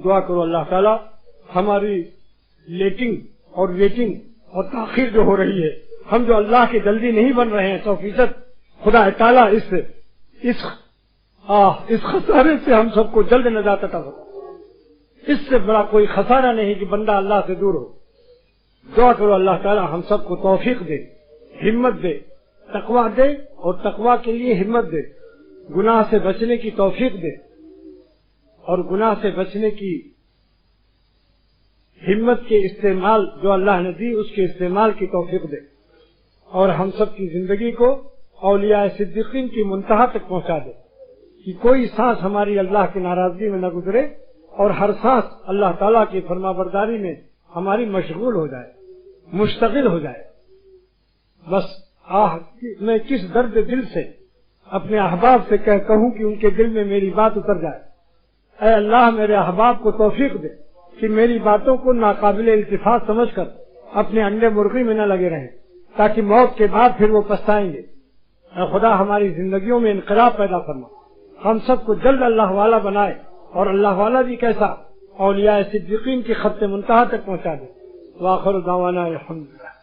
دعا کرو اللہ تعالیٰ ہماری لیٹنگ اور ویٹنگ اور تاخیر جو ہو رہی ہے، ہم جو اللہ کے جلدی نہیں بن رہے ہیں 100%، خدا تعالیٰ اس خسارے سے ہم سب کو جلد نجات عطا کرو۔ اس سے بڑا کوئی خسارہ نہیں کہ بندہ اللہ سے دور ہو۔ دعا کرو اللہ تعالیٰ ہم سب کو توفیق دے، ہمت دے، تقویٰ دے اور تقویٰ کے لیے ہمت دے، گناہ سے بچنے کی توفیق دے اور گناہ سے بچنے کی ہمت کے استعمال جو اللہ نے دی اس کے استعمال کی توفیق دے، اور ہم سب کی زندگی کو اولیاء صدیقین کی منتہا تک پہنچا دے کہ کوئی سانس ہماری اللہ کی ناراضگی میں نہ گزرے اور ہر سانس اللہ تعالیٰ کی فرما برداری میں ہماری مشغول ہو جائے، مشتغل ہو جائے۔ بس میں کس درد دل سے اپنے احباب سے کہوں کہ ان کے دل میں میری بات اتر جائے۔ اے اللہ میرے احباب کو توفیق دے کہ میری باتوں کو ناقابل التفات سمجھ کر اپنے انڈے مرغی میں نہ لگے رہیں، تاکہ موت کے بعد پھر وہ پچھتائیں گے۔ اے خدا ہماری زندگیوں میں انقلاب پیدا فرما، ہم سب کو جلد اللہ والا بنائے، اور اللہ والا بھی کیسا، اولیاء صدیقین کی خط منتہا تک پہنچا دے۔ وآخر دعوانا الحمدللہ۔